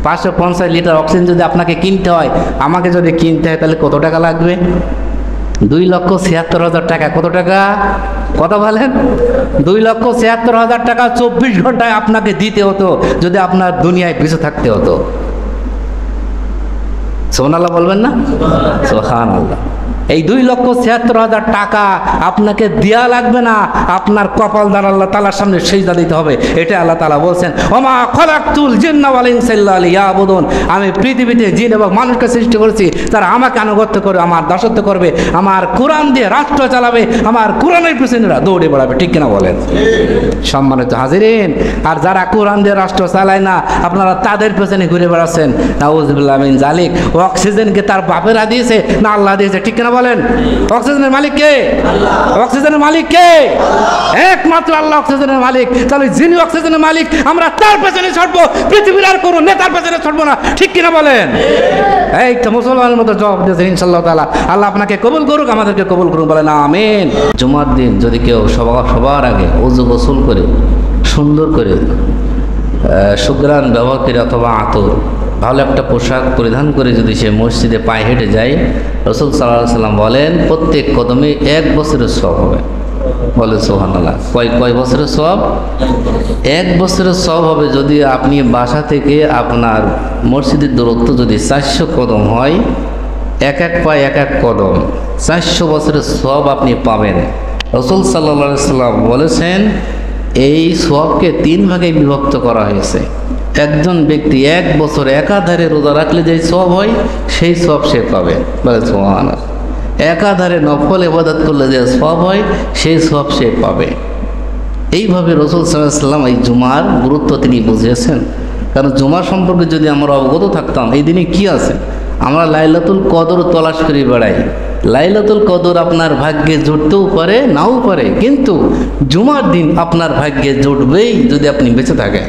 550 litre oxygen যদি আপনাকে কিনতে হয়, আমাকে যদি কিনতে হয়, তাহলে কত টাকা লাগবে? 2,76,000 টাকা। কত টাকা? কত বলেন? 2,76,000 টাকা 24 ঘন্টায় আপনাকে দিতে হতো যদি আপনার দুনিয়ায় বেঁচে থাকতে হতো। সুবহানাল্লাহ বলবেন না? সুবহানাল্লাহ। এই 2,76,000 টাকা আপনাকে দেয়া লাগবে না, আপনার কপাল দ্বারা আল্লাহ তাআলার সামনে সিজদা দিতে হবে। এটা আল্লাহ তাআলা বলছেন, ওমা খালাকতুল জিন্না ওয়াল ইনসা ইল্লা লিয়াবুদুন। আমি পৃথিবীতে জিন এবং মানুষকে সৃষ্টি করেছি, তারা আমাকে আনুগত্য করবে, আমার দাসত্ব করবে, আমার কোরআন দিয়ে রাষ্ট্র চালাবে, আমার কোরআনের পিছনে দৌড়ে বেড়াবে। ঠিক কিনা বলেন? সম্মানিত হাজিরিন, আর যারা কোরআন দিয়ে রাষ্ট্র চালায় না, আপনারা তাদের পেছনে ঘুরে বেড়াচ্ছেন। নাউযুবিল্লাহি মিন যালিক। অক্সিজেনকে তার বাপেরা দিয়েছে না আল্লাহ দিয়েছে? ঠিক কিনা বলেন? অক্সিজেনের মালিক কে? অক্সিজেনের মালিক কে? একমাত্র আল্লাহ অক্সিজেনের মালিক। তাহলে যিনি অক্সিজেনের মালিক, আমরা তার পেছনে ছুটবো, পৃথিবীর আর কোনো নেতার পেছনে ছুটবো না। ঠিক কিনা বলেন? এই তো মুসলমানের মতো জবাব দিয়েছেন ইনশাআল্লাহ তাআলা। আল্লাহ আপনাকে কবুল করুক, আমাদেরকে কবুল করুক, বলেন আমিন। জুমার দিন যদি কেউ সবার আগে ওযু গোসল করে সুন্দর করে সুগ্রাণ ব্যবহার করে অথবা আতর ভালো একটা পোশাক পরিধান করে যদি সে মসজিদে পায়ে হেঁটে যায়, রাসূল সাল্লাল্লাহু আলাইহি ওয়াসাল্লাম বলেন প্রত্যেক কদমে 1 বছরের সওয়াব হবে। বলে সুবহানাল্লাহ। কয় বছরের সওয়াব? 1 বছরের সওয়াব হবে। যদি আপনি বাসা থেকে আপনার মসজিদের দূরত্ব যদি 400 কদম হয়, এক পায়ে এক কদম, 400 বছরের সওয়াব আপনি পাবেন। রাসূল সাল্লাল্লাহু আলাইহি ওয়াসাল্লাম বলেছেন এই সওয়াবকে 3 ভাগে বিভক্ত করা হয়েছে। একজন ব্যক্তি 1 বছর একাধারে রোজা রাখলে যে সওয়াব হয়, সেই সওয়াব সে পাবে। বলে সুবহানাল্লাহ। একাধারে নফল ইবাদত করলে যে সওয়াব হয়, সেই সওয়াব সে পাবে। এইভাবে রাসূল সাল্লাল্লাহু আলাইহি ওয়াসাল্লাম এই জুমার গুরুত্ব তিনি বুঝিয়েছেন। কারণ জুমা সম্পর্কে যদি আমরা অবগত থাকতাম, এই দিনে কি আছে, আমরা লাইলাতুল কদর তলাশ করে বেড়াই। লাইলাতুল কদর আপনার ভাগ্যে জুটতেও পারে, নাও পারে, কিন্তু জুমার দিন আপনার ভাগ্যে জুটবেই যদি আপনি বেঁচে থাকেন।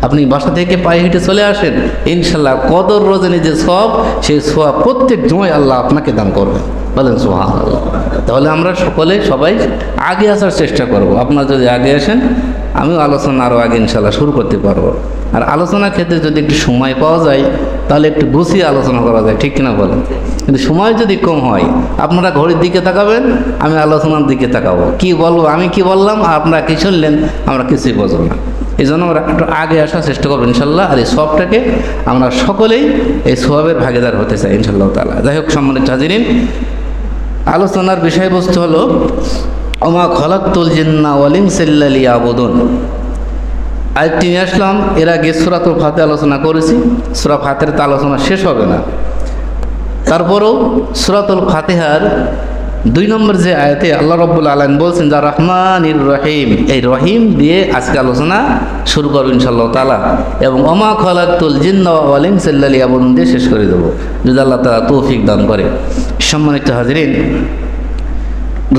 আপনি বাসা থেকে পায়ে হেঁটে চলে আসেন, ইনশাল্লাহ কদর রজনী যে সওয়াব, সেই সওয়াব প্রত্যেক জুমায় আল্লাহ আপনাকে দান করবে। বলেন সুবহানাল্লাহ। তাহলে আমরা সবাই আগে আসার চেষ্টা করব। আপনারা যদি আগে আসেন, আমিও আলোচনা আরও আগে ইনশাল্লাহ শুরু করতে পারবো। আর আলোচনার ক্ষেত্রে যদি একটু সময় পাওয়া যায়, তাহলে একটু গুছিয়ে আলোচনা করা যায়। ঠিক কিনা বলেন? কিন্তু সময় যদি কম হয়, আপনারা ঘড়ির দিকে তাকাবেন, আমি আলোচনার দিকে তাকাবো। কি বলবো, আমি কি বললাম, আর আপনারা কি শুনলেন, আমরা কিছুই বুঝবো না। এই জন্য আমরা একটু আগে আসার চেষ্টা করবো ইনশাল্লাহ। আর এই সওয়াবটাকে আমরা সকলেই এই সওয়াবের ভাগীদার হতে চাই ইনশাআল্লাহ তাআলা। যাই হোক, সম্মানিত হাজিরিন, আলোচনার বিষয়বস্তু হলো ওমা খালাকতুল জিন্না ওয়াল ইনসা ইল্লা লিয়াবুদুন। আয়াতটি নিয়ে আসলাম। এর আগে সূরাতুল ফাতিহা আলোচনা করেছি। সূরা ফাতিহার তো আলোচনা শেষ হবে না। তারপরেও সূরাতুল ফাতিহার 2 নম্বর যে আয়াতে আল্লাহ রাব্বুল আলামিন বলছেন যা রহমানির রহিম, এই রহিম দিয়ে আজকে আলোচনা শুরু করব ইনশাআল্লাহ তাআলা। এবং ওমা খালাকতুল জিন্না ওয়াল ইনসা ইল্লা লিয়াবুদুন দিয়ে শেষ করে দেব, যদি আল্লাহ তাআলা তৌফিক দান করে। সম্মানিত হাজিরিন,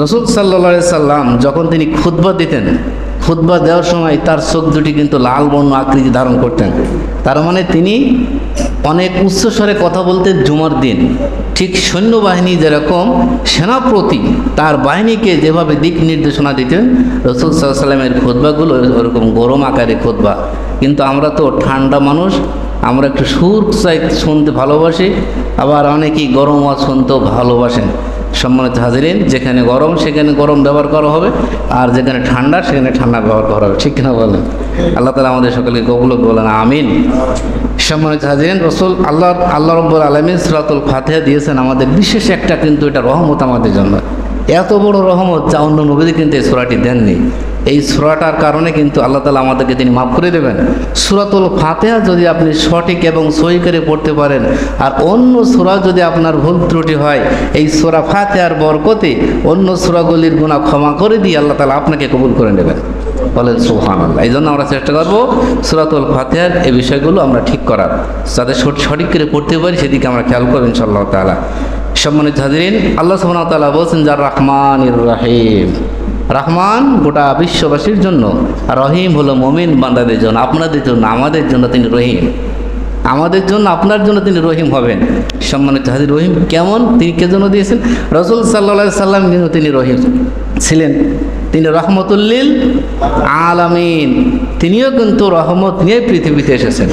রাসূল সাল্লাল্লাহু আলাইহি সাল্লাম যখন তিনি খুতবা দিতেন, খুতবা দেওয়ার সময় তার চোখ দুটি কিন্তু লাল বর্ণ আকৃতি ধারণ করতেন। তার মানে তিনি অনেক উচ্চস্বরে কথা বলতেন জুমার দিন। ঠিক সৈন্যবাহিনী যেরকম সেনাপতি তার বাহিনীকে যেভাবে দিক নির্দেশনা দিতেন, রাসূল সাল্লাল্লাহু আলাইহি সাল্লামের খুতবাগুলো ওরকম গরম আকারে খুতবা। কিন্তু আমরা তো ঠান্ডা মানুষ, আমরা একটু সুর শুনতে ভালোবাসি, আবার অনেকেই গরম আওয়াজ শুনতেও ভালোবাসেন। সম্মানিত হাজিরিন, যেখানে গরম সেখানে গরম ব্যবহার করা হবে, আর যেখানে ঠান্ডা সেখানে ঠান্ডা ব্যবহার করা হবে। ঠিক কিনা বলেন? আল্লাহ তাআলা আমাদের সকলকে কবুল বলেন আমিন। সম্মানিত হাজিরিন, আল্লাহ রাব্বুল আলামিন সূরাতুল ফাতিহা দিয়েছেন আমাদের বিশেষ একটা, কিন্তু এটা রহমত আমাদের জন্য। এত বড় রহমত যা অন্য নবীদের কিন্তু এই সূরাটি দেননি। এই সূরাটার কারণে কিন্তু আল্লাহ তাআলা আমাদেরকে তিনি মাফ করে দেবেন। সূরাতুল ফাতিহা যদি আপনি সঠিক এবং সহি করে পড়তে পারেন, আর অন্য সূরা যদি আপনার ভুল ত্রুটি হয়, এই সূরা ফাতিহার বরকতে অন্য সূরাগুলির গুনাহ ক্ষমা করে দিয়ে আল্লাহ তাআলা আপনাকে কবুল করে নেবেন। বলেন সুবহানাল্লাহ। এই জন্য আমরা চেষ্টা করব সূরাতুল ফাতিহার এই বিষয়গুলো আমরা ঠিক করার, যাতে সঠিক করে পড়তে পারি সেদিকে আমরা খেয়াল করব ইনশাআল্লাহ তাআলা। সম্মানিত হাজিরিন, আল্লাহ সুবহানাহু ওয়া তাআলা বলেছেন যার রহমানির রহিম। রহমান গোটা বিশ্ববাসীর জন্য, আর রহিম হলো মুমিন বান্দাদের জন্য, আপনাদের জন্য, আমাদের জন্য তিনি রহিম। আমাদের জন্য, আপনার জন্য তিনি রহিম হবেন। সম্মানিত হাজির, রহিম কেমন, তিনি কে জন্য দিয়েছেন? রাসূল সাল্লাল্লাহু আলাইহি সাল্লাম কিন্তু তিনি রহিম ছিলেন। তিনি রহমতুল লিল আলামিন, তিনিও কিন্তু রহমত নিয়ে পৃথিবীতে এসেছেন।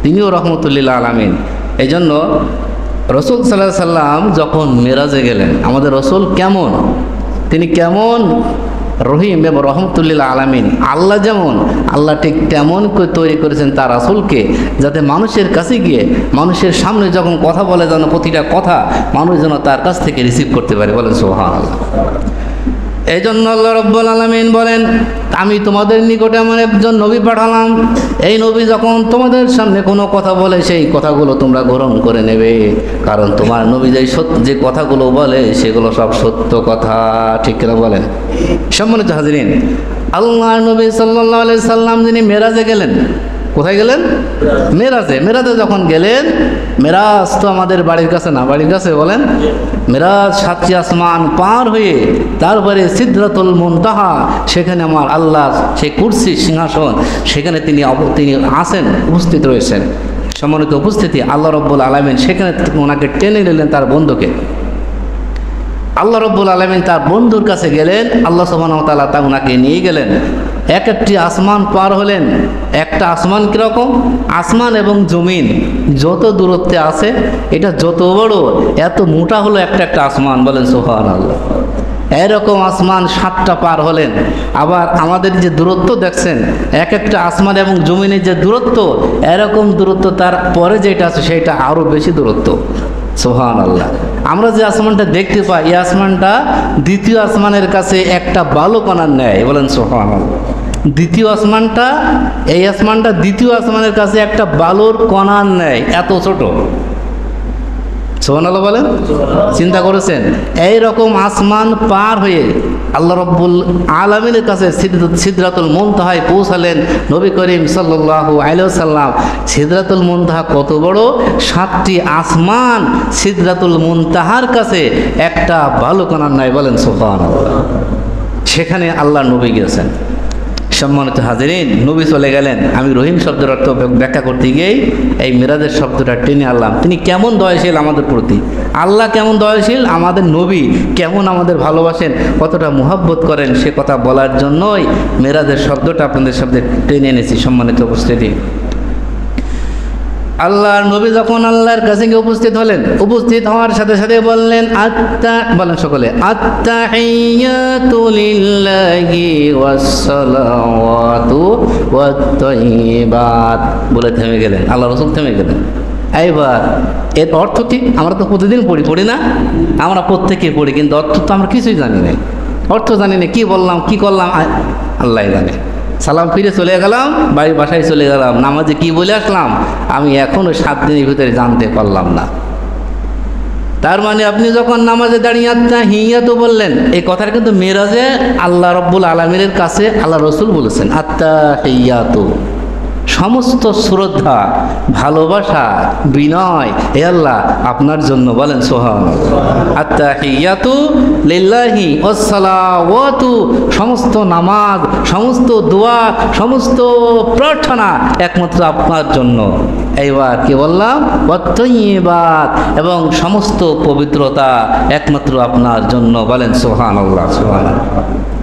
তিনিও রহমতুল্লিল আলামিন। এই জন্য রসুল সাল্লাল্লাহু সাল্লাম যখন মেরাজে গেলেন, আমাদের রসুল কেমন, তিনি কেমন রহিম এবং রহমতুল্লিল আলামিন। আল্লাহ যেমন, আল্লাহ ঠিক তেমন করে তৈরি করেছেন তার রাসূলকে, যাতে মানুষের কাছে গিয়ে মানুষের সামনে যখন কথা বলে যেন প্রতিটা কথা মানুষ যেন তার কাছ থেকে রিসিভ করতে পারে। বলেন সুবহানাল্লাহ। এই জন্য আল্লাহ রাব্বুল আলামিন বলেন, আমি তোমাদের নিকটে এমন একজন নবী পাঠালাম, এই নবী যখন তোমাদের সামনে কোনো কথা বলে সেই কথাগুলো তোমরা গ্রহণ করে নেবে, কারণ তোমার নবী যে কথাগুলো বলে সেগুলো সব সত্য কথা। ঠিক কিনা বলেন? সম্মানিত হাজিরিন, আল্লাহর নবী সাল্লাল্লাহু আলাইহি সাল্লাম যিনি মেরাজে গেলেন, কোথায় গেলেন? মেরাজে। মেরাজে যখন গেলেন, মেরাজ তো আমাদের বাড়ির কাছে না, বাড়ির কাছে বলেন, মেরাজ 7টি আসমান পার হয়ে তারপরে সিদরাতুল মুনতাহা, সেখানে আমার আল্লাহ সেই কুরসি সিংহাসন, সেখানে তিনি আসেন, উপস্থিত রয়েছেন। সম্মানিত উপস্থিতি, আল্লাহ রাব্বুল আলামিন সেখানে ওনাকে টেনে নিলেন তার বন্ধুকে। আল্লাহ রাব্বুল আলামিন তার বন্ধুর কাছে গেলেন, আল্লাহ সুবহানাহু ওয়া তাআলা তা ওনাকে নিয়ে গেলেন। এক একটি আসমান পার হলেন। একটা আসমান কীরকম? আসমান এবং জমিন যত দূরত্বে আছে, এটা যত বড় এত মোটা হলো একটা একটা আসমান। বলেন সুবহানাল্লাহ। এরকম আসমান 7টা পার হলেন। আবার আমাদের যে দূরত্ব দেখছেন, এক একটা আসমান এবং জমিনের যে দূরত্ব, এরকম দূরত্ব তার পরে যেটা আছে সেটা আরও বেশি দূরত্ব। সুবহানাল্লাহ। আমরা যে আসমানটা দেখতে পাই, এই আসমানটা দ্বিতীয় আসমানের কাছে একটা বালু কণার ন্যায়। বলেন সুবহানাল্লাহ। দ্বিতীয় আসমানটা, এই আসমানটা দ্বিতীয় আসমানের কাছে একটা বালুর কণার ন্যায়, এত ছোট। সুবহানাল্লাহ বলেন। চিন্তা করেছেন? এই রকম আসমান পার হয়ে আল্লাহ রাব্বুল আলামিনের কাছে সিদরাতুল মুনতাহায় পৌঁছালেন নবী করিম সাল্লাল্লাহু আলাইহি ওয়াসাল্লাম। সিদরাতুল মুনতাহা কত বড়? 7টি আসমান সিদরাতুল মুনতাহার কাছে একটা বালুকণার নাই। বলেন সুবহানাল্লাহ। সেখানে আল্লাহ নবী গেছেন। সম্মানিত হাজিরিন, নবী চলে গেলেন। আমি রহিম শব্দের অর্থ ব্যাখ্যা করতে গিয়েই এই মিরাজের শব্দটা টেনে আনলাম। তিনি কেমন দয়াশীল আমাদের প্রতি, আল্লাহ কেমন দয়াশীল, আমাদের নবী কেমন আমাদের ভালোবাসেন, কতটা মুহাব্বত করেন, সে কথা বলার জন্যই মিরাজের শব্দটা আপনাদের শব্দে টেনে এনেছি। সম্মানিত উপস্থিতি, আল্লাহর নবী যখন আল্লাহর কাছে গিয়ে উপস্থিত হলেন, উপস্থিত হওয়ার সাথে সাথে বললেন, বলেন সকলে, আত্তাহিয়াতু লিল্লাহি ওয়াসসালাওয়াতু ওয়াত-তাইয়্যিবাত বলে থেমে গেলেন। আল্লাহ রাসূল থেমে গেলেন। এইবার এর অর্থ কি? আমরা তো প্রতিদিন পড়ি না? আমরা প্রত্যেকে পড়ি, কিন্তু অর্থ তো আমরা কিছুই জানি না। অর্থ জানি না, কি বললাম কি করলাম আল্লাহই জানে। সালাম ফিরে চলে গেলাম, বাসায় চলে গেলাম, নামাজে কি বলে আসলাম আমি এখনো 7 দিনের ভিতরে জানতে পারলাম না। তার মানে আপনি যখন নামাজে দাঁড়িয়ে আত্তাহিয়াতু বললেন, এই কথাটা কিন্তু মেরাজে আল্লাহ রাব্বুল আলামিনের কাছে আল্লাহ রাসূল বলেছেন। আত্তাহিয়াতু সমস্ত শ্রদ্ধা, ভালোবাসা, বিনয় হে আল্লাহ আপনার জন্য। বলেন সুবহানাল্লাহ। আত্তাহিয়াতু লিল্লাহি ওয়াসসালাওয়াতু সমস্ত নামাজ, সমস্ত দোয়া, সমস্ত প্রার্থনা একমাত্র আপনার জন্য। এইবার কি বললাম? ওয়াত-তাইয়্যিবাত এবং সমস্ত পবিত্রতা একমাত্র আপনার জন্য। বলেন সুবহানাল্লাহ। সুবহানাল্লাহ।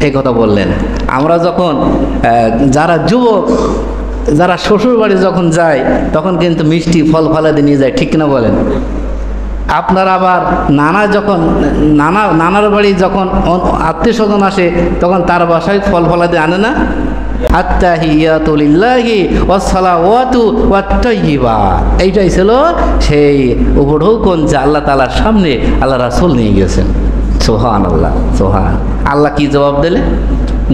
এই কথা বললেন। আমরা যখন যারা যুবক, যারা শ্বশুর বাড়ি যখন যায় তখন কিন্তু মিষ্টি ফল ফলাদি নিয়ে যায়। ঠিক না বলেন? আপনার আবার নানার বাড়ি যখন আত্মীয় স্বজন আসে তখন তার বাসায় ফল ফলাদি আনে না? আত্তাহিয়াতু লিল্লাহি ওয়াসসালাওয়াতু ওয়াত-তাইয়্যিবাত, এইটাই ছিল সেই উপঢৌকন যে আল্লাহ তাআলার সামনে আল্লাহ রাসূল নিয়ে গেছেন। সুবহানাল্লাহ। সুবহান। আল্লাহ কি জবাব দিলেন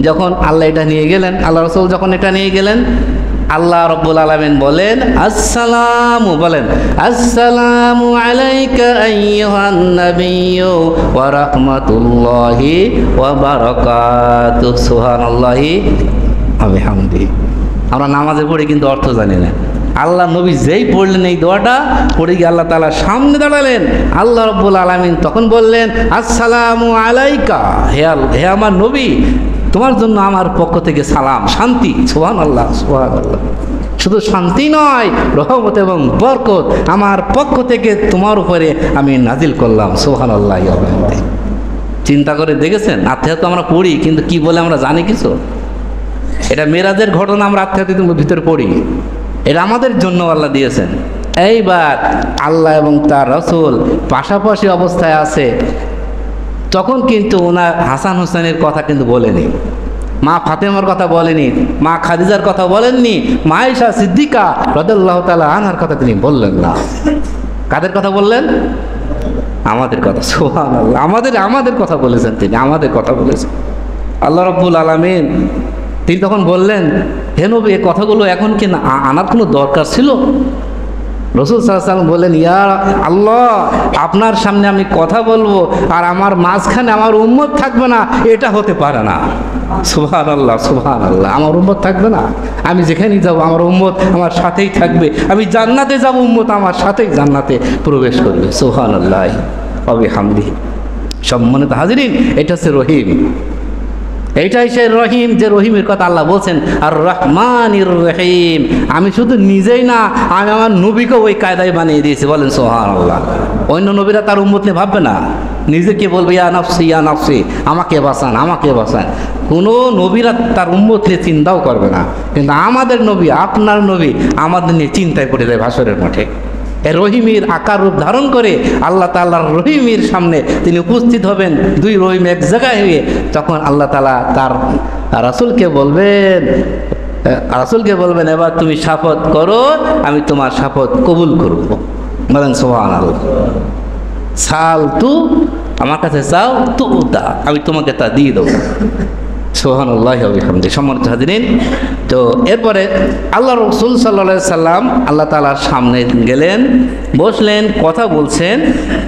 যখন আল্লাহ এটা নিয়ে গেলেন? আল্লাহ রাসূল যখন এটা নিয়ে গেলেন, আল্লাহ রাব্বুল আলামিন বলেন, আসসালামু, বলেন আসসালামু আলাইকা আইয়ুহান নাবিয়্যু ওয়া রাহমাতুল্লাহি ওয়া বারাকাতুহু। সুবহানাল্লাহি ওয়া বিহামদিহি। আমরা নামাজে পড়ি কিন্তু অর্থ জানি না। আল্লাহ নবী যেই পড়লেন এই দোয়াটা, পড়ে গিয়ে আল্লাহ তাআলার সামনে দাঁড়ালেন। আল্লাহ রাব্বুল আলামিন তখন বললেন, আসসালামু আলাইকা, হে আমার নবী, তোমার জন্য আমার পক্ষ থেকে সালাম, শান্তি। সুবহানাল্লাহ। সুবহানাল্লাহ। শুধু শান্তি নয়, রহমত এবং বরকত আমার পক্ষ থেকে তোমার উপরে আমি নাজিল করলাম। সুবহানাল্লাহ। চিন্তা করে দেখেছেন? আত্মীয়তা আমরা পড়ি কিন্তু কি বলে আমরা জানি কিছু? এটা মেরাজের ঘটনা আমরা আত্মীয়তার ভিতরে পড়ি। এটা আমাদের জন্য আল্লাহ দিয়েছেন। এইবার আল্লাহ এবং তার রাসূল পাশাপাশি অবস্থায় আছে, তখন কিন্তু ওনার হাসান হোসেনের কথা কিন্তু বলেনি, মা ফাতেমার কথা বলেনি, মা খাদিজার কথা বলেননি, মা আয়েশা সিদ্দিকা রাদিয়াল্লাহু তাআলা আনহার কথা তিনি বললেন না। কাদের কথা বললেন? আমাদের কথা। সুবহানাল্লাহ, আমাদের কথা বলেছেন তিনি, আমাদের কথা বলেছেন। আল্লাহ রাব্বুল আলামিন তিনি তখন বললেন, হে নবী, এই কথাগুলো এখন কি আনার কোনো দরকার ছিল? রাসূল সাল্লাল্লাহু আলাইহি ওয়াসাল্লাম বললেন, ইয়া আল্লাহ, আপনার সামনে আমি কথা বলবো আর আমার মাঝখানে আমার উম্মত থাকবে না, এটা হতে পারে না। সুবহানাল্লাহ, সুবহানাল্লাহ, আমার উম্মত থাকবে না, আমি যেখানেই যাব আমার উম্মত আমার সাথেই থাকবে, আমি জান্নাতে যাব উম্মত আমার সাথেই জান্নাতে প্রবেশ করবে। সুবহানাল্লাহ ওয়া বিহামদিহি। সম্মানিত হাজিরিন, এটা হচ্ছে রহিম, এইটাই সে রহিম, যে রহিমের কথা আল্লাহ বলছেন আর রহমানির রহিম। আমি শুধু নিজেই না, আমি আমার নবীকে ওই কায়দায় বানিয়ে দিয়েছি। বলেন সুবহানাল্লাহ। অন্য নবীরা তার উম্মত নিয়ে ভাববে না, নিজেকে বলবে ইয়া নাফসি ইয়া নাফসি, আমাকে বাঁচান আমাকে বাঁচান। কোনো নবীরা তার উম্মত নিয়ে চিন্তাও করবে না, কিন্তু আমাদের নবী, আপনার নবী আমাদের নিয়ে চিন্তায় পড়ে যায় হাসরের মাঠে। রহিমের আকার রূপ ধারণ করে আল্লাহ তাআলার রহিমের সামনে তিনি উপস্থিত হবেন, দুই রহিম এক জায়গায় হয়ে। তখন আল্লাহ তাআলা তার রাসূলকে বলবেন, এবার তুমি শপথ করো, আমি তোমার শপথ কবুল করব। বলেন সুবহানাল্লাহ। সাল তু, আমার কাছে চাও, তু উতা, আমি তোমাকে তা দিয়ে দেবো। সুবহানাল্লাহি ওয়া বিহামদিহি। সম্মানিত হাজিরিন, তো এরপরে আল্লাহ রাসূল সাল্লাল্লাহু আলাইহি সাল্লাম আল্লাহ তাআলার সামনে গেলেন, বসলেন, কথা বলছেন।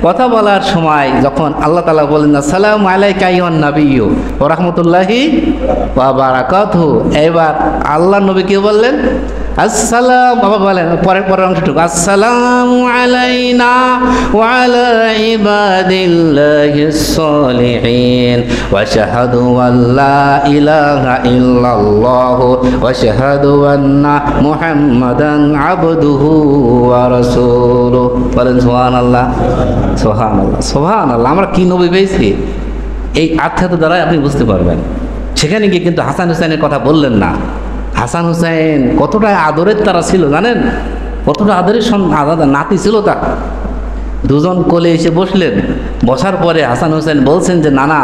কথা বলার সময় যখন আল্লাহ তাআলা বলেন, আসসালামু আলাইকা আইয়ুহান নাবিয়্যু ওয়া রাহমাতুল্লাহি ওয়া বারাকাতুহু, এবার আল্লাহ নবীকে বললেন আসসালাম, বাবা বলেন পরের অংশটুকু, আসসালামু আলাইনা ওয়া আলা ইবাদিল্লাহিস সলিহিন ওয়া শাহাদু আল্লা ইলাহা ইল্লাল্লাহু ওয়া শাহাদু আন্না মুহাম্মাদান আবদুহু ওয়া রাসূলুহু। বলেন সুবহানাল্লাহ, সুবহানাল্লাহ, সুবহানাল্লাহ। আমরা কি নবী পেয়েছি, এই আখ্যাত দ্বারা আপনি বুঝতে পারবেন। সেখানে গিয়ে কিন্তু হাসান হুসাইনের কথা বললেন না। হাসান হুসাইন কতটা আদরের তারা ছিল জানেন, কতটা আদরের নাতি ছিল তার। দুজন কোলে এসে বসলেন, বসার পরে হাসান হুসাইন বলছেন যে নানা,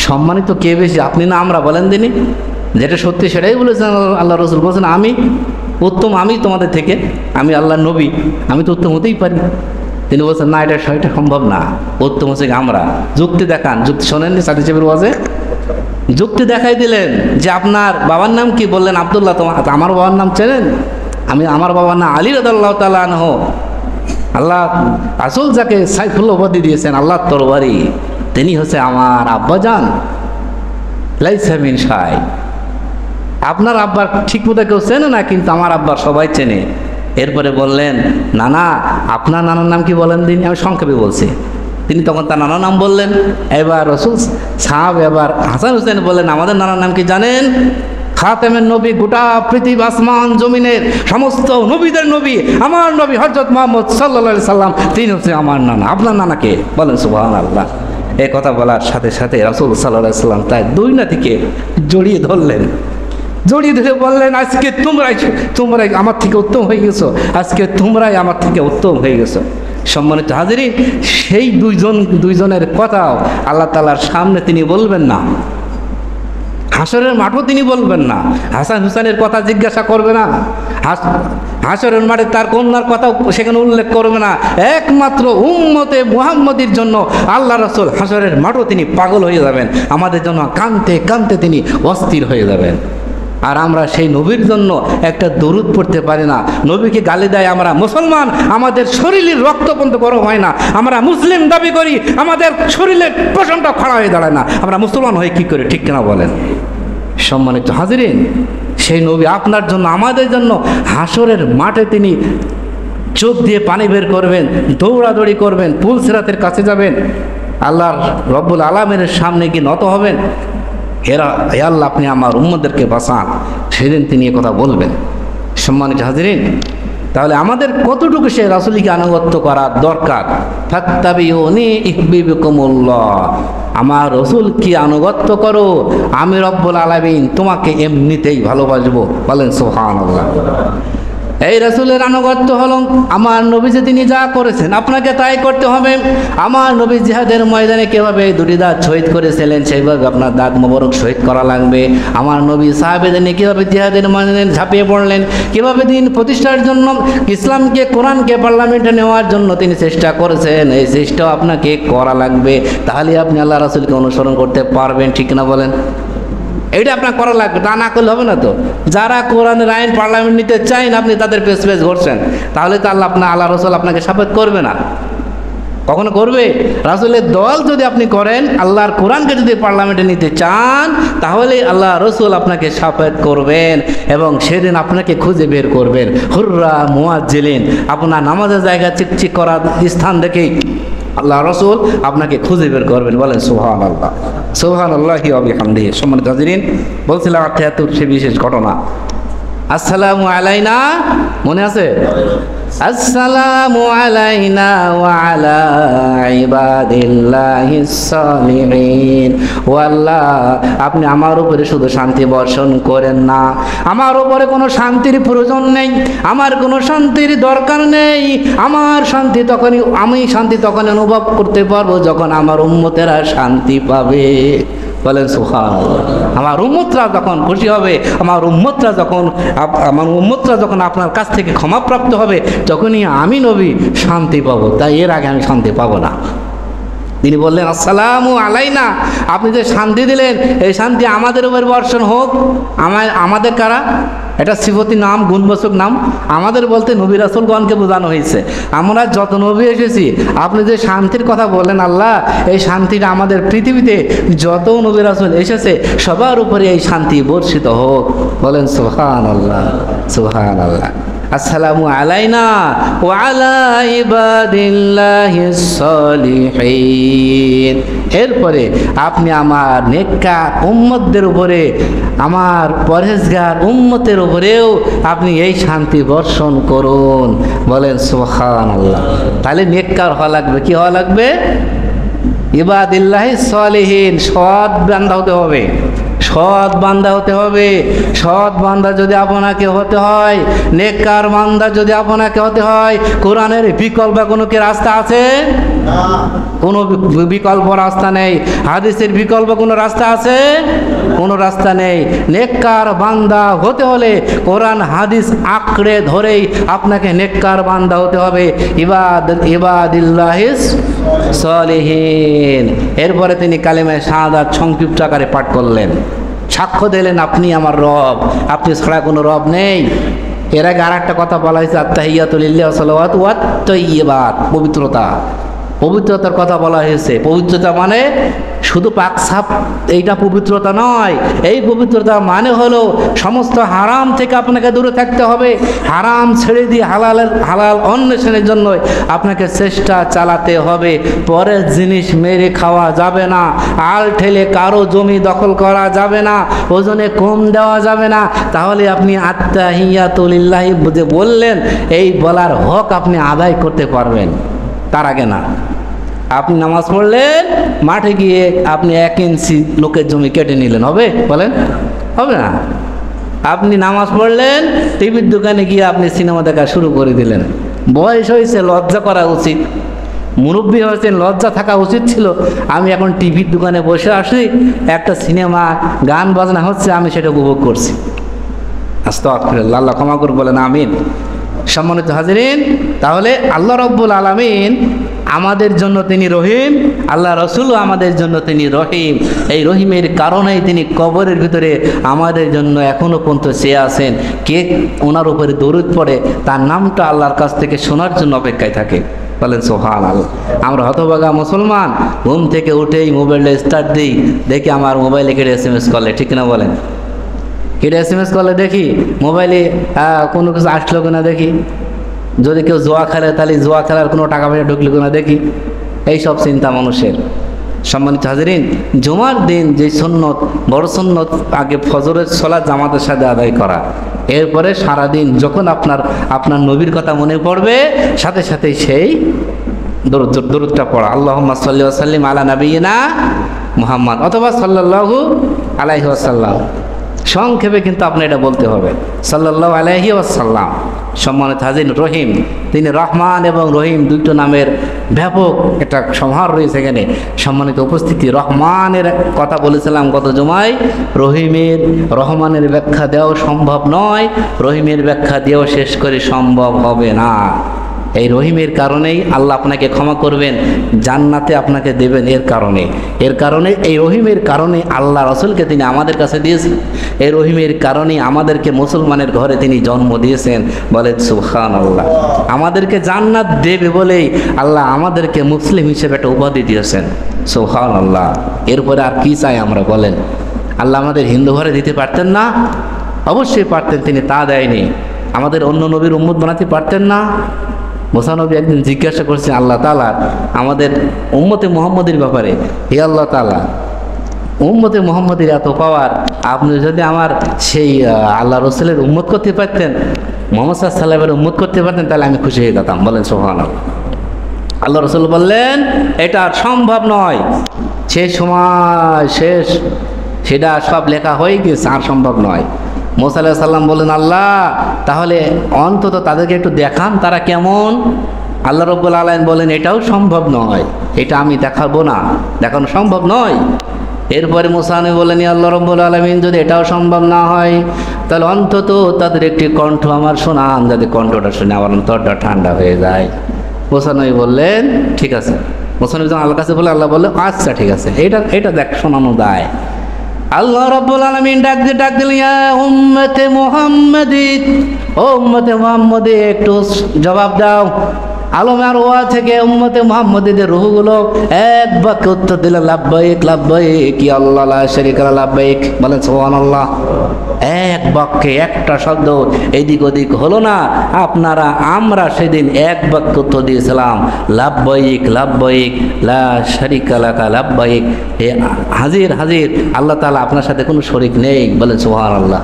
সম্মানিত কে বেশি, আপনি না আমরা? বলেন দিনই, যেটা সত্যি সেটাই বলেছেন। আল্লাহ রাসূল বলছেন আমি উত্তম, আমি তোমাদের থেকে, আমি আল্লাহর নবী, আমি তো উত্তম হতেই পারি। তিনি বলছেন না, এটা সম্ভব না, উত্তম হচ্ছে আমরা। যুক্তি দেখান। যুক্তি শোনেননি সাথী সাহেবের ওয়াজে? যুক্তি দেখাই দিলেন যে আপনার বাবার নাম কি? বললেন আব্দুল্লাহ। আমার বাবার নাম চেনেন? আমার বাবার নাম আলী রাদিয়াল্লাহু তাআলা আনহু। আল্লাহ রাসূল যাকে সাইফুল্লাহ উপাধি দিয়েছেন, আল্লাহর তরবারি, তিনি হচ্ছে আমার আব্বাজান। লাইসা মিন শাই। আপনার আব্বার ঠিক মতো কেউ চেনে না, কিন্তু আমার আব্বার সবাই চেনে। এরপরে বললেন নানা, আপনার নানার নাম কি বলেন দিন? আমি সংক্ষেপে বলছি। তিনি তখন তার নানার নাম বললেন। এবার রাসূল সাহাব এবার হাসান হুসাইন বললেন আমাদের নানার নাম কি জানেন? খাতেমের নবী, গোটা পৃথিবী আসমান জমিনের সমস্ত নবীদের নবী আমার নবী হযরত মুহাম্মদ সাল্লাল্লাহু আলাইহি সাল্লাম, তিনি হচ্ছে আমার নানা। আপনার নানাকে? বলেন সুবহানাল্লাহ। এই কথা বলার সাথে সাথে রাসূল সাল্লাল্লাহু আলাইহি সাল্লাম তার দুই নাতিকে জড়িয়ে ধরলেন, জড়িয়ে ধরে বললেন আজকে তোমরাই আমার থেকে উত্তম হয়ে গেছো, আজকে তোমরাই আমার থেকে উত্তম হয়ে গেছো। সম্মানিত হাজিরিন, সেই দুইজনের কথাও আল্লাহ তাআলার সামনে তিনি বলবেন না, হাসরের মাঠও তিনি বলবেন না। হাসান হুসাইনের কথা জিজ্ঞাসা করবে না, হাসরের মাঠে তার কন্যার কথাও সেখানে উল্লেখ করবে না। একমাত্র উম্মতে মুহাম্মদীর জন্য আল্লাহ রাসূল হাসরের মাঠও তিনি পাগল হয়ে যাবেন, আমাদের জন্য কাঁদতে কাঁদতে তিনি অস্থির হয়ে যাবেন। আর আমরা সেই নবীর জন্য একটা দরুদ পড়তে পারি না। নবীকে গালি দেয় আমরা মুসলমান, আমাদের শরীরের রক্ত পর্যন্ত গরম হয় না। আমরা মুসলিম দাবি করি, আমাদের শরীরের পোষণটা খাড়া হয়ে দাঁড়ায় না। আমরা মুসলমান হয়ে কী করে, ঠিক কিনা বলেন? সম্মানিত হাজিরিন, সেই নবী আপনার জন্য আমাদের জন্য হাসরের মাঠে তিনি চোখ দিয়ে পানি বের করবেন, দৌড়াদৌড়ি করবেন, পুল সিরাতের কাছে যাবেন, আল্লাহর রব্বুল আলামিনের সামনে গিয়ে নত হবেন, হে আল্লাহ আপনি আমার উম্মতদেরকে বাঁচান। সেদিন তিনি এ কথা বলবেন। সম্মানিত হাজিরিন, তাহলে আমাদের কতটুকু সে রাসূলকে আনুগত্য করার দরকার? ফাত্তাবিউনি ইহবিবকুমুল্লাহ, আমার রাসূল কি আনুগত্য করো, আমি রব্বুল আলামিন তোমাকে এমনিতেই ভালোবাসবো। বলেন সুবহানাল্লাহ। এই রাসূলের আনুগত্য হলো আমার নবী যে তিনি যা করেছেন আপনাকে তাই করতে হবে। আমার নবী জিহাদের ময়দানে কীভাবে দুটি দাঁত শহীদ করেছিলেন সেইভাবে আপনার দাঁত মোবারক শহীদ করা লাগবে। আমার নবী সাহাবেদের নিয়ে কীভাবে জিহাদের ময়দানে ঝাঁপিয়ে পড়লেন, কীভাবে দিন প্রতিষ্ঠার জন্য ইসলামকে কোরআনকে পার্লামেন্টে নেওয়ার জন্য তিনি চেষ্টা করেছেন, এই চেষ্টাও আপনাকে করা লাগবে। তাহলে আপনি আল্লাহ রাসূলকে অনুসরণ করতে পারবেন, ঠিক না বলেন? এইটা আপনার করা লাগবে, তা না করলে হবে না তো। যারা কোরআনের আইন পার্লামেন্ট নিতে চান আপনি তাদের পেছ ঘুরছেন, তাহলে তো আল্লাহ রসুল আপনাকে সাফাত করবে না, কখনো করবে? রাসূলের দল যদি আপনি করেন, আল্লাহর কোরআনকে যদি পার্লামেন্টে নিতে চান, তাহলে আল্লাহ রসুল আপনাকে সাফাত করবেন এবং সেদিন আপনাকে খুঁজে বের করবেন। হুররা মুয়াজ্জিলিন, আপনার নামাজের জায়গা চিকচিক করা স্থান দেখেই আল্লাহ রসুল আপনাকে খুঁজে বের করবেন। বলেন সুবহানাল্লাহ, সুবহানাল্লাহি ওয়া বিহামদিহি। সম্মানিত হাজিরিন, বলছিলাম ৭৮ সে বিশেষ ঘটনা। আসসালামু আলাইনা, মনে আছে? আসসালামু আলাইনা ওয়া আলা ইবাদিল্লাহিস সালিহিন। ও আল্লাহ, আপনি আমার উপরে শুধু শান্তি বর্ষণ করেন না, আমার উপরে কোনো শান্তির প্রয়োজন নেই, আমার কোনো শান্তির দরকার নেই। আমার শান্তি তখনই, আমি শান্তি তখন অনুভব করতে পারবো যখন আমার উম্মতেরা শান্তি পাবে। বলেন সুবহানাল্লাহ। আমার উম্মতরা যখন খুশি হবে, আমার উম্মতরা যখন আপনার কাছ থেকে ক্ষমাপ্রাপ্ত হবে, তখনই আমি নবী শান্তি পাবো। তাই এর আগে আমি শান্তি পাবো না। তিনি বললেন আসসালামু আলাইনা, আপনি যে শান্তি দিলেন এই শান্তি আমাদের উপর বর্ষণ হোক। আমাদের কারা? এটা সিফতি নাম, গুণবাচক নাম। আমাদের বলতে নবী রাসূলগণকে বোঝানো হয়েছে। আমরা যত নবী এসেছি, আপনি যে শান্তির কথা বললেন আল্লাহ, এই শান্তিটা আমাদের পৃথিবীতে যত নবী রাসূল এসেছে সবার উপরে এই শান্তি বর্ষিত হোক। বলেন সুবহানাল্লাহ, সুবহানাল্লাহ। আসসালামু আলাইনা ওয়া আলা ইবাদিল্লাহিস সালিহিন। এরপরে আপনি আমার নেককার উম্মতদের উপরে, আমার পরহেজগার উম্মতের উপরেও আপনি এই শান্তি বর্ষণ করুন। বলেন সুবহানাল্লাহ। তাহলে নেককার হওয়া লাগবে। কি হওয়া লাগবে? ইবাদিল্লাহিস সালিহিন, সৎ বান্দা হতে হবে, সৎ বান্দা হতে হবে। সৎ বান্দা যদি আপনাকে হতে হয়, নেককার বান্দা যদি আপনাকে হতে হয়, কোরআনের বিকল্প কোনো কি রাস্তা আছে? কোনো বিকল্প রাস্তা নেই। হাদিসের বিকল্প কোনো রাস্তা আছে? কোনো রাস্তা নেই। নেককার বান্দা হতে হলে কোরআন হাদিস আঁকড়ে ধরেই আপনাকে নেককার বান্দা হতে হবে। ইবাদিল্লাহিস সালিহিন। এরপরে তিনি কালিমায়ে শাহাদাত সংক্ষিপ্ত আকারে পাঠ করলেন, সাক্ষ্য দিলেন আপনি আমার রব, আপনি ছাড়া কোনো রব নেই। এর আগে আর একটা কথা বলা হয়েছে, আত্তাহিয়াতু লিল্লাহি ওয়া সালাওয়াতু ওয়াত তাইয়্যিবাত, পবিত্রতা, পবিত্রতার কথা বলা হয়েছে। পবিত্রতা মানে শুধু পাক সাফ এইটা পবিত্রতা নয়। এই পবিত্রতা মানে হলো সমস্ত হারাম থেকে আপনাকে দূরে থাকতে হবে। হারাম ছেড়ে দিয়ে হালাল অন্বেষণের জন্য আপনাকে চেষ্টা চালাতে হবে। পরের জিনিস মেরে খাওয়া যাবে না, আল ঠেলে কারো জমি দখল করা যাবে না, ওজনে কম দেওয়া যাবে না। তাহলে আপনি আত্তাহিয়াতু লিল্লাহি যে বললেন, এই বলার হক আপনি আদায় করতে পারবেন। তার আগে না। আপনি নামাজ পড়লেন, মাঠে গিয়ে আপনি 1 ইঞ্চি লোকের জমি কেটে নিলেন, হবে? বলেন, হবে না। আপনি নামাজ পড়লেন, টিভির দোকানে গিয়ে আপনি সিনেমা দেখা শুরু করে দিলেন। বয়স হয়েছে, লজ্জা করা উচিত। মুরব্বী হয়েছেন, লজ্জা থাকা উচিত ছিল। আমি এখন টিভির দোকানে বসে আসি, একটা সিনেমা গান বাজনা হচ্ছে, আমি সেটা উপভোগ করছি। আস্তাগফিরুল্লাহ, আল্লাহ ক্ষমা করে বলেন আমিন। সম্মানিত হাজিরিন, তাহলে আল্লাহ রাব্বুল আলামিন আমাদের জন্য তিনি রহিম, আল্লাহ রসুলও আমাদের জন্য তিনি রহিম। এই রহিমের কারণেই তিনি কবরের ভিতরে আমাদের জন্য এখনও পর্যন্ত চেয়ে আছেন। কে ওনার উপরে দরুদ পড়ে তার নামটা আল্লাহর কাছ থেকে শোনার জন্য অপেক্ষায় থাকে। বলেন সুবহানাল্লাহ। আমরা হতভাগা মুসলমান, ঘুম থেকে উঠেই মোবাইলটা স্টার্ট দিই, দেখি আমার মোবাইলে কেটে SMS করলে, ঠিক না বলেন? কেটে SMS করলে দেখি মোবাইলে কোনো কিছু আসলো কিনা দেখি, যদি কেউ জুয়া খেলে তাহলে জুয়া খেলার কোনো টাকা পয়সা ঢুকলো কিনা দেখি। এইসব চিন্তা মানুষের। সম্মানিত হাজিরিন, জুমার দিন যে সুন্নত, বড় সুন্নত, আগে ফজরের সালাত জামাতের সাথে আদায় করা। এরপরে সারাদিন যখন আপনার নবীর কথা মনে পড়বে, সাথে সাথে সেই দরুদটা পড়া, আল্লাহুম্মা সাল্লি ওয়া সাল্লিম আলা নাবিয়িনা মুহাম্মদ, অথবা সাল্লাল্লাহু আলাইহি ওয়াসাল্লাম। সংক্ষেপে কিন্তু আপনি এটা বলতে হবে সাল্লাল্লাহু আলাইহি ওয়াসাল্লাম। সম্মানিত হাজির, রহিম, তিনি রহমান এবং রহিম দুটো নামের ব্যাপক একটা সমাহার রয়েছে এখানে। সম্মানিত উপস্থিতি, রহমানের কথা বলেছিলাম গত জুমায়, রহমানের ব্যাখ্যা দেওয়া সম্ভব নয়, রহিমের ব্যাখ্যা দিয়েও শেষ করে সম্ভব হবে না। এই রহিমের কারণেই আল্লাহ আপনাকে ক্ষমা করবেন, জান্নাতে আপনাকে দেবেন। এর কারণে এই রহিমের কারণে আল্লাহ রসুলকে তিনি আমাদের কাছে দিয়েছেন। এই রহিমের কারণে আমাদেরকে মুসলমানের ঘরে তিনি জন্ম দিয়েছেন। বলেন সুবহানাল্লাহ। আমাদেরকে জান্নাত দেবে বলেই আল্লাহ আমাদেরকে মুসলিম হিসেবে একটা উপাধি দিয়েছেন। সুবহানাল্লাহ। এরপরে আর কি চাই আমরা, বলেন? আল্লাহ আমাদের হিন্দু ঘরে দিতে পারতেন না? অবশ্যই পারতেন, তিনি তা দেয়নি। আমাদের অন্য নবীর উম্মত বানাতে পারতেন না? মুসা নবী একদিন জিজ্ঞাসা করছেন আল্লাহ তাআলা আমাদের উম্মতে মুহাম্মদের ব্যাপারে, হে আল্লাহ তাআলা, উম্মতে মুহাম্মদের এত পাওয়ার, আপনি যদি আমার সেই আল্লাহ রসুলের উম্মত করতে পারতেন, মুহাম্মদ সাল্লাল্লাহু আলাইহি ওয়াসাল্লামের উম্মত করতে পারতেন, তাহলে আমি খুশি হয়ে যেতাম। বলেন সুবহানাল্লাহ। আল্লাহ রসুল বললেন এটা আর সম্ভব নয়, সেই সময় শেষ, সেটা সব লেখা হয়ে গেছে, আর সম্ভব নয়। মুসা আলাইহিস সালাম বলেন আল্লাহ তাহলে অন্তত তাদেরকে একটু দেখান তারা কেমন। আল্লাহ রাব্বুল আলামিন বলেন এটাও সম্ভব নয়, এটা আমি দেখাবো না, দেখানো সম্ভব নয়। এরপরে মুসা নবী বলেন আল্লাহ রাব্বুল আলামিন যদি এটাও সম্ভব না হয় তাহলে অন্তত তাদের একটি কণ্ঠ আমার শোনান, যাতে কণ্ঠটা শুনে আমার অন্তরটা ঠান্ডা হয়ে যায়। মুসা নবী বললেন ঠিক আছে। মুসা নবী যখন আল্লাহর কাছে বলে, আল্লাহ বললেন আচ্ছা ঠিক আছে, এটা দেখ শোনানো দায়। আল্লাহ রাব্বুল আলামিন ডাক দিলেন ইয়া উম্মতে মুহাম্মাদি, ও উম্মতে মুহাম্মাদি একটু জবাব দাও। আলমে আরওয়াহ থেকে উম্মতে মুহাম্মাদিদের রূহগুলো এক বাক্যে উত্তর দিল লাব্বাইক লাব্বাইক ইয়া আল্লাহ লা শারীকা লা লাব্বাইক। বলেন সুবহানাল্লাহ। এক বাক্যে একটা শব্দ এদিক ওদিক হলো না। আমরা সেদিন এক বাক্য উত্তর দিয়েছিলাম লাব্বাইক লাব্বাইক লা শারীকা লাকা লাব্বাইক। হাজির হাজির, আল্লাহ তাআলা আপনার সাথে কোনো শরীক নেই। বলেন সুবহানাল্লাহ।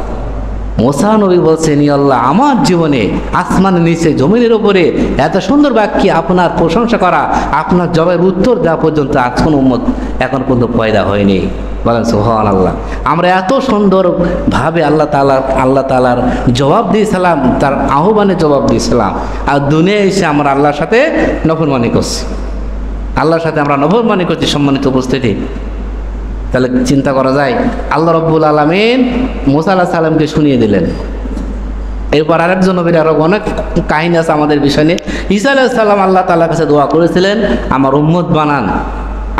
মুসা নবী বলছেন ইয়া আল্লাহ আমার জীবনে আসমানের নিচে জমিনের উপরে এত সুন্দর বাক্যে আপনার প্রশংসা করা, আপনার জবাবের উত্তর দেওয়া পর্যন্ত আজ কোনো উম্মত এখন পর্যন্ত পয়দা হয়নি। বলেন সুবহানাল্লাহ। আমরা এত সুন্দরভাবে আল্লাহ তাআলার জবাব দিয়েছিলাম, তার আহ্বানে জবাব দিয়েছিলাম, আর দুনিয়ায় এসে আমরা আল্লাহর সাথে নফরমানি করছি, আল্লাহর সাথে আমরা নফরমানি করছি। সম্মানিত উপস্থিতি, তাহলে চিন্তা করা যায় আল্লাহ রাব্বুল আলামিন মুসা আলাইহিস সালামকে শুনিয়ে দিলেন। এরপর আরেকজন নবীর আরো অনেক কাহিনী আছে আমাদের বিষয় নিয়ে। ঈসা আলাইহিস সালাম আল্লাহ তাআলার কাছে দোয়া করেছিলেন আমার উম্মত বানান।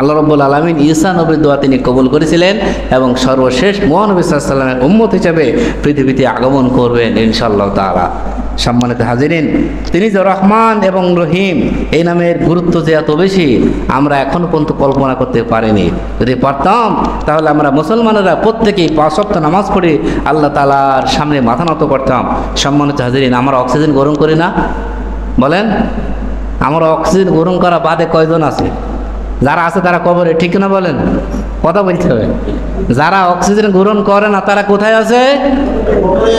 আল্লাহ রাব্বুল আলামিন ঈসা নবীর দোয়া তিনি কবুল করেছিলেন এবং সর্বশেষ মহানবী সাল্লাল্লাহু আলাইহি ওয়াসাল্লামের উম্মত হিসেবে পৃথিবীতে আগমন করবেন ইনশাআল্লাহ তাআলা। সম্মানিত হাজিরিন, তিনি যে রহমান এবং রহিম এই নামের গুরুত্ব যে এত বেশি আমরা এখনো পর্যন্ত কল্পনা করতে পারিনি। যদি পারতাম তাহলে আমরা মুসলমানেরা প্রত্যেকেই 5 ওয়াক্ত নামাজ পড়ে আল্লাহ তাআলার সামনে মাথা নত করতাম। সম্মানিত হাজিরিন, আমরা অক্সিজেন গ্রহণ করি না? বলেন, আমরা অক্সিজেন গ্রহণ করা বাদে কয়জন আছে? যারা আছে তারা কবরে, ঠিক না? বলেন, কথা বলতে হবে। যারা অক্সিজেন গ্রহণ করে না তারা কোথায় আছে?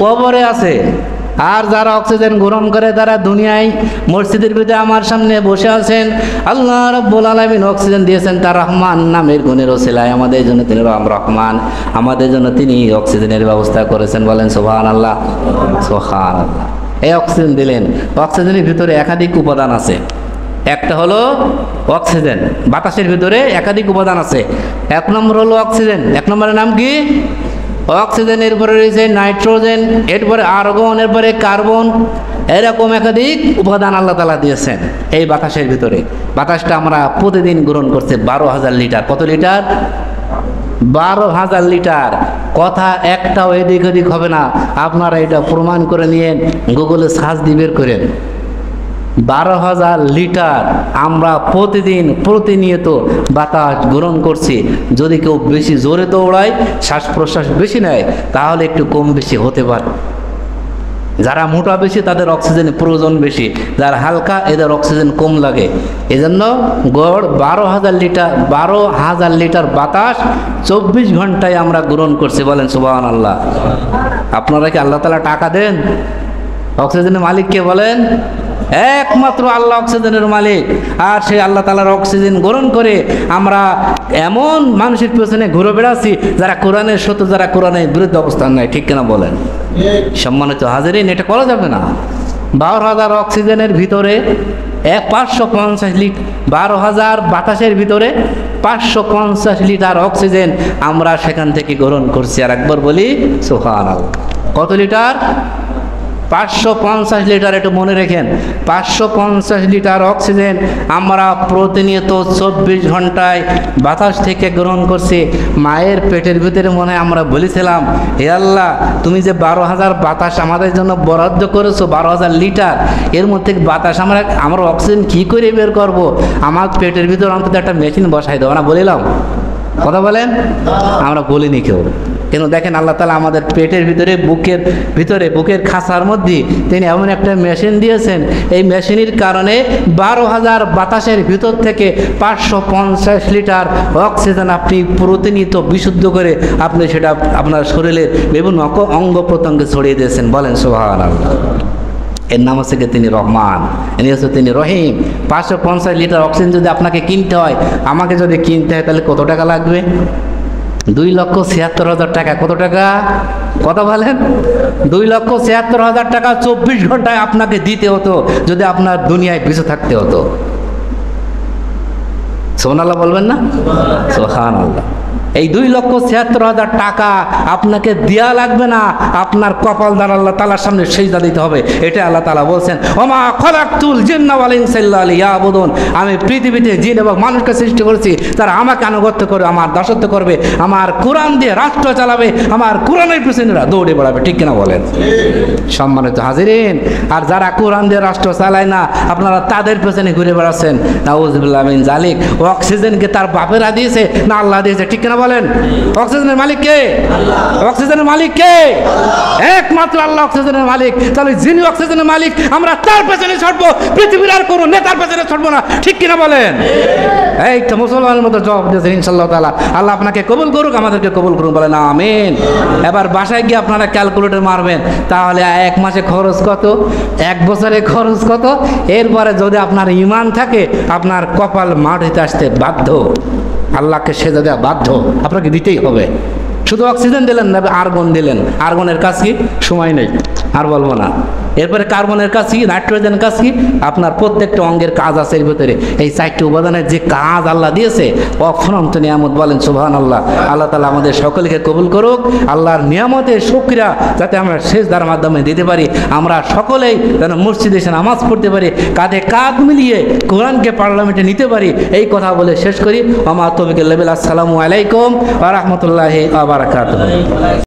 কবরে আছে। আর যারা অক্সিজেন গ্রহণ করে তারা দুনিয়ায় মসজিদের ভিতরে আমার সামনে বসে আছেন। আল্লাহ রাব্বুল আলামিন অক্সিজেন দিয়েছেন তার রহমান নামের গুণের ওসিলায়। আমাদের জন্য তিনি রহমান, আমাদের জন্য তিনি অক্সিজেনের ব্যবস্থা করেছেন। বলেন সুবহানাল্লাহ সুবহানাল্লাহ। এই অক্সিজেন দিলেন। অক্সিজেনের ভিতরে একাধিক উপাদান আছে। একটা হলো অক্সিজেন, বাতাসের ভিতরে একাধিক উপাদান আছে। 1 নম্বর হলো অক্সিজেন। 1 নম্বরের নাম কি? অক্সিজেন। এরপরে রয়েছে নাইট্রোজেন, এরপরে আর্গন, এরপরে কার্বন। এরকম একাধিক উপাদান আল্লাহ তাআলা দিয়েছেন এই বাতাসের ভিতরে। বাতাসটা আমরা প্রতিদিন গ্রহণ করছি 12,000 লিটার। কত লিটার? 12,000 লিটার। কথা একটাও এদিক ওদিক হবে না। আপনারা এটা প্রমাণ করে নিয়ে গুগলে সার্চ দিয়ে বের করেন। 12,000 লিটার আমরা প্রতিনিয়ত বাতাস গ্রহণ করছি। যদি কেউ বেশি জোরে দৌড়ায়, শ্বাস প্রশ্বাস বেশি নেয়, তাহলে একটু কম বেশি হতে পারে। যারা মোটা বেশি তাদের অক্সিজেনের প্রয়োজন বেশি, যারা হালকা এদের অক্সিজেন কম লাগে। এজন্য গড় 12,000 লিটার বাতাস 24 ঘন্টায় আমরা গ্রহণ করছি। বলেন একমাত্র আল্লাহ অক্সিজেনের মালিক। আর সেই আল্লাহ তাআলার অক্সিজেন গ্রহণ করে আমরা এমন মানুষের পেছনে ঘুরে বেড়াচ্ছি যারা কোরআনের শত্রু, যারা কোরআনের বিরুদ্ধে অবস্থান নেয়। ঠিক কিনা বলেন? সম্মানিত হাজিরিন, এটা করা যাবে না। 12,000 অক্সিজেনের ভিতরে 550 লিটার, 12,000 বাতাসের ভিতরে 550 লিটার অক্সিজেন আমরা সেখান থেকে গ্রহণ করছি। আর একবার বলি সুবহানাল্লাহ। কত লিটার? 550 লিটার। একটু মনে রেখেন, 550 লিটার অক্সিজেন আমরা প্রতিনিয়ত 24 ঘন্টায় বাতাস থেকে গ্রহণ করছি। মায়ের পেটের ভিতরে মনে হয় আমরা বলেছিলাম, হে আল্লাহ, তুমি যে 12,000 বাতাস আমাদের জন্য বরাদ্দ করেছো, 12,000 লিটার, এর মধ্যে বাতাস আমরা অক্সিজেন কী করে বের করব? আমার পেটের ভিতরে অন্তত একটা মেশিন বসাই দেবো না, বলিলাম? কথা বলেন? আমরা বলিনি কেউ। কিন্তু দেখেন, আল্লাহ তাআলা আমাদের পেটের ভিতরে, বুকের খাঁচার মধ্যে তিনি এমন একটা মেশিন দিয়েছেন, এই মেশিনের কারণে 12,000 বাতাসের ভিতর থেকে 550 লিটার অক্সিজেন আপনি প্রতিনিয়ত বিশুদ্ধ করে আপনি সেটা আপনার শরীরের বিভিন্ন অঙ্গ প্রত্যঙ্গে ছড়িয়ে দিয়েছেন। বলেন সুবহানাল্লাহ। এর নাম হচ্ছে তিনি রহমান, এনি হচ্ছে তিনি রহিম। 550 লিটার অক্সিজেন যদি আপনাকে কিনতে হয়, আমাকে যদি কিনতে হয়, তাহলে কত টাকা লাগবে? 2,76,000 টাকা। কত টাকা? কথা বলেন? 2,76,000 টাকা 24 ঘন্টায় আপনাকে দিতে হতো যদি আপনার দুনিয়ায় বেঁচে থাকতে হতো। সুবহানাল্লাহ বলবেন না? সুবহানাল্লাহ। এই 2,76,000 টাকা আপনাকে দেয়া লাগবে না, আপনার কপাল দ্বারা আল্লাহ তাআলার সামনে সিজদা দিতে হবে। এটা আল্লাহ তাআলা বলছেন, ওমা খলাকতুল জিন্না ওয়াল ইনসা ইল্লা লিয়াবুদুন। আমি পৃথিবীতে জিন এবং মানুষকে সৃষ্টি করেছি, তারা আমাকে আনুগত্য করবে, আমার দাসত্ব করবে, আমার কোরআন দিয়ে রাষ্ট্র চালাবে, আমার কোরআনের পিছনে দৌড়ে বেড়াবে। ঠিক কিনা বলেন? সম্মানিত হাজিরিন, আর যারা কোরআন দিয়ে রাষ্ট্র চালায় না, আপনারা তাদের পেছনে ঘুরে বেড়াচ্ছেন। নাউযুবিল্লাহ মিন জালিক। অক্সিজেনকে তার বাপেরা দিয়েছে না আল্লাহ দিয়েছে? ঠিক কিনা বলেন? অক্সিজেনের মালিক কে? অক্সিজেনের মালিক কে? একমাত্র আল্লাহ অক্সিজেনের মালিক। তাহলে যিনি অক্সিজেনের মালিক, আমরা তার পেছনে ছুটবো, পৃথিবীর আর কোনো নেতার পেছনে ছুটবো না। ঠিক কিনা বলেন? এই তো মুসলমানের মতো জবাব দিয়েছেন ইনশাআল্লাহ তাআলা। আল্লাহ আপনাকে কবুল করুক, আমাদেরকে কবুল করুন। বলেন আমিন। এবার বাসায় গিয়ে আপনারা ক্যালকুলেটর মারবেন, তাহলে 1 মাসে খরচ কত, 1 বছরে খরচ কত। এরপরে যদি আপনার ঈমান থাকে, আপনার কপাল মাটিতে আসতে বাধ্য, আল্লাহকে সেজদা দেওয়া বাধ্য, আপনাকে দিতেই হবে। শুধু অক্সিজেন দিলেন না, আর্গন দিলেন। আর্গনের কাজ কি? সময় নেই, আর বলবো না। এরপরে কার্বনের কাজ কি? নাইট্রোজেন কাজ কি? আপনার প্রত্যেকটা অঙ্গের কাজ আছে এর ভিতরে। এই 4টি উপাদানের যে কাজ আল্লাহ দিয়েছে, অফুরন্ত নিয়ামত। বলেন সুবহানাল্লাহ। আল্লাহ তাআলা আমাদের সকলকে কবুল করুক। আল্লাহর নিয়ামতের শুকরিয়া যাতে আমরা সেজদার মাধ্যমে দিতে পারি, আমরা সকলেই যেন মসজিদে এসে নামাজ পড়তে পারি, কাঁধে কাঁধ মিলিয়ে কোরআনকে পার্লামেন্টে নিতে পারি। এই কথা বলে শেষ করি। ওয়া মা তৌফিক ইল্লা বিল্লাহ। আসসালামু আলাইকুম ওয়া রাহমাতুল্লাহি ওয়া বারাকাতুহু।